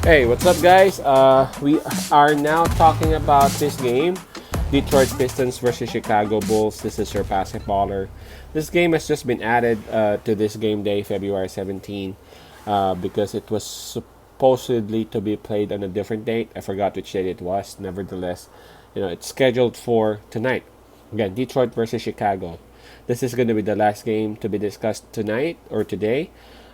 Hey, what's up, guys? We are now talking about this game, Detroit Pistons versus Chicago Bulls. This is your basketballer. This game has just been added to this game day, February 17, because it was supposedly to be played on a different date. I forgot which date it was. Nevertheless, it's scheduled for tonight. Again, Detroit versus Chicago. This is going to be the last game to be discussed tonight or today.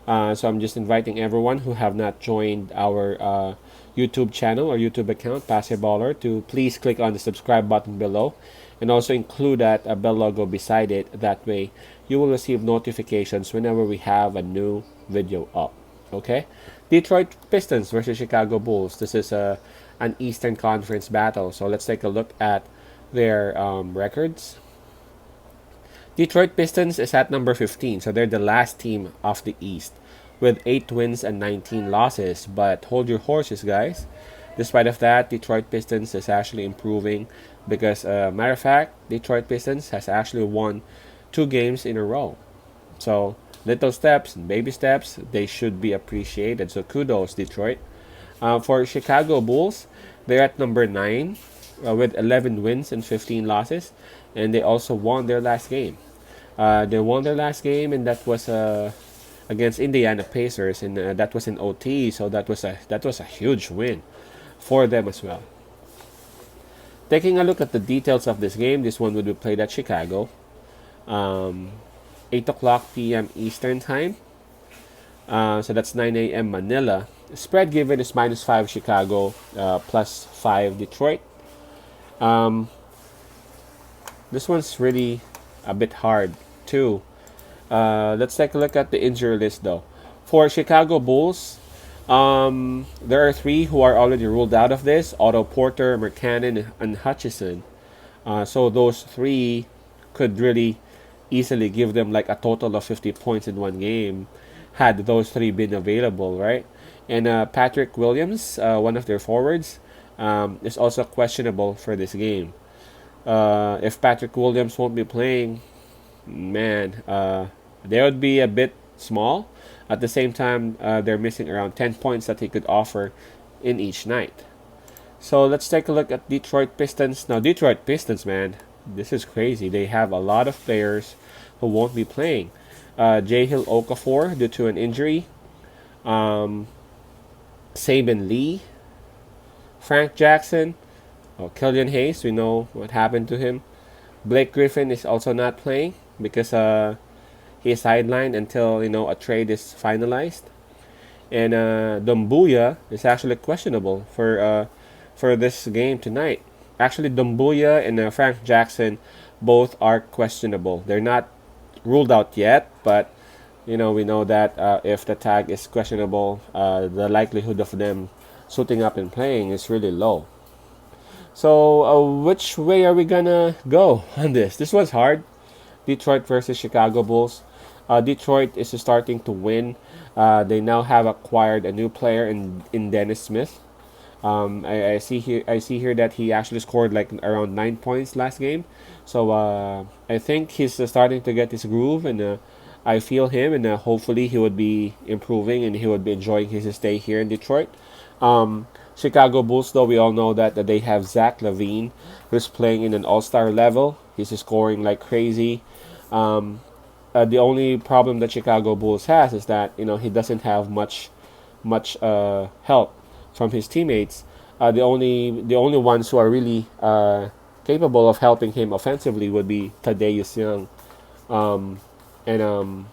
So I'm just inviting everyone who have not joined our YouTube channel or YouTube account, Basketballer, to please click on the subscribe button below and also include that a bell logo beside it. That way you will receive notifications whenever we have a new video up. Okay? Detroit Pistons versus Chicago Bulls. This is an Eastern Conference battle. So let's take a look at their records. Detroit Pistons is at number 15, so they're the last team of the East with 8 wins and 19 losses. But hold your horses, guys. Despite of that, Detroit Pistons is actually improving because, matter of fact, Detroit Pistons has actually won 2 games in a row. So little steps and baby steps, they should be appreciated. So kudos, Detroit. For Chicago Bulls, they're at number 9 with 11 wins and 15 losses, and they also won their last game. They won their last game, and that was against Indiana Pacers, and that was in OT. So that was a huge win for them as well. Taking a look at the details of this game, this one will be played at Chicago, 8 o'clock p.m. Eastern time. So that's 9 a.m. Manila. Spread given is -5 Chicago, +5 Detroit. This one's really a bit hard too. Let's take a look at the injury list though. For Chicago Bulls, there are 3 who are already ruled out of this: Otto Porter, Markkanen, and Hutchison. So those 3 could really easily give them like a total of 50 points in one game had those 3 been available, right? And Patrick Williams, one of their forwards, is also questionable for this game. If Patrick Williams won't be playing, man, they would be a bit small. At the same time, they're missing around 10 points that he could offer in each night. So let's take a look at Detroit Pistons. Now, Detroit Pistons, man, this is crazy. They have a lot of players who won't be playing. Jahlil Okafor due to an injury. Saban Lee. Frank Jackson. Killian Hayes, we know what happened to him. Blake Griffin is also not playing because he is sidelined until a trade is finalized. And Doumbouya is actually questionable for this game tonight. Actually, Doumbouya and Frank Jackson both are questionable. They're not ruled out yet, but we know that if the tag is questionable, the likelihood of them suiting up and playing is really low. So, which way are we gonna go on this? This was hard. Detroit versus Chicago Bulls. Detroit is starting to win. They now have acquired a new player in Dennis Smith. I see here that he actually scored like around 9 points last game. So I think he's starting to get his groove, and I feel him, and hopefully he would be improving and he would be enjoying his stay here in Detroit. Chicago Bulls, though, we all know that they have Zach Levine, who's playing in an all-star level. He's scoring like crazy. The only problem that Chicago Bulls has is that he doesn't have much help from his teammates. The only ones who are really capable of helping him offensively would be Thaddeus Young, and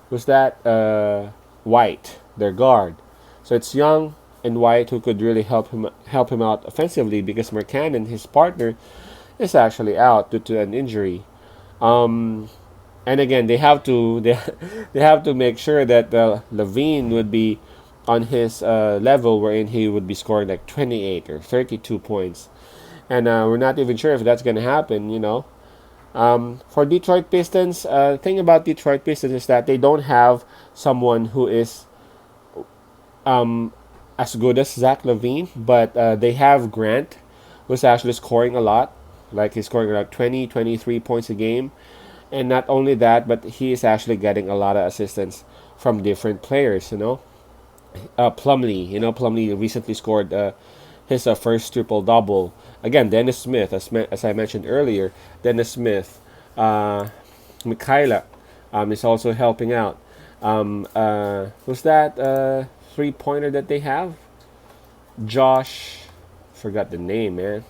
who's that? White, their guard. So it's Young and White who could really help him out offensively, because Markkanen, his partner, is actually out due to an injury. And again, they have to make sure that Levine would be on his level wherein he would be scoring like 28 or 32 points, and we're not even sure if that's gonna happen. For Detroit Pistons, the thing about Detroit Pistons is that they don't have someone who is as good as Zach Levine, but they have Grant, who's actually scoring a lot. Like, he's scoring around 23 points a game. And not only that, but he is actually getting a lot of assistance from different players, Plumlee. You know, Plumlee recently scored his first triple double. Again, Dennis Smith, as I mentioned earlier, Dennis Smith, Mikhaila, is also helping out. Who's that 3-pointer that they have? Josh, forgot the name, man.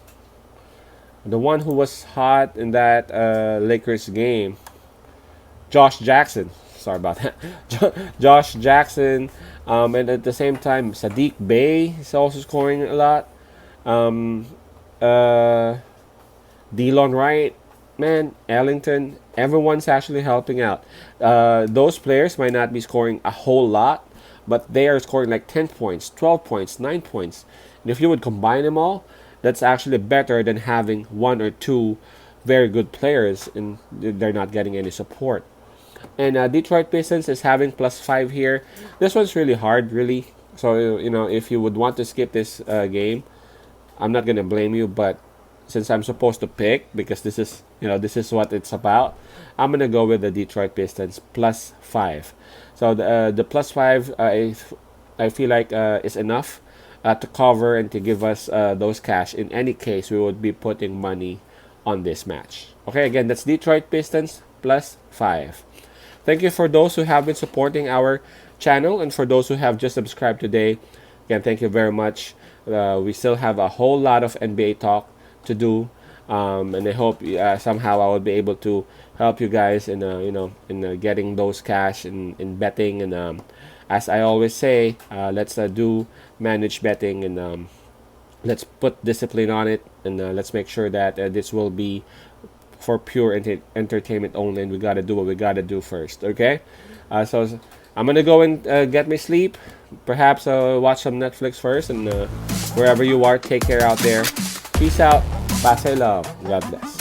The one who was hot in that Lakers game, Josh Jackson. Sorry about that. Josh Jackson, and at the same time, Sadiq Bey is also scoring a lot. Um, uh, Delon Wright, man, Ellington, everyone's actually helping out. Those players might not be scoring a whole lot, but they are scoring like 10 points, 12 points, 9 points. And if you would combine them all, that's actually better than having one or two very good players and they're not getting any support. And Detroit Pistons is having +5 here. This one's really hard, really. So, if you would want to skip this game, I'm not gonna blame you, but since I'm supposed to pick because this is what it's about, I'm gonna go with the Detroit Pistons +5. So the +5 I feel like is enough to cover and to give us those cash. In any case, we would be putting money on this match. Okay, again, that's Detroit Pistons +5. Thank you for those who have been supporting our channel and for those who have just subscribed today. Again, thank you very much. We still have a whole lot of NBA talk to do, and I hope somehow I will be able to help you guys in getting those cash in betting. And as I always say, let's do manage betting and let's put discipline on it, and let's make sure that this will be for pure entertainment only, and we gotta do what we gotta do first. Okay, so I'm gonna go and get my sleep. Perhaps watch some Netflix first, and wherever you are, take care out there. Peace out. Pase love. God bless.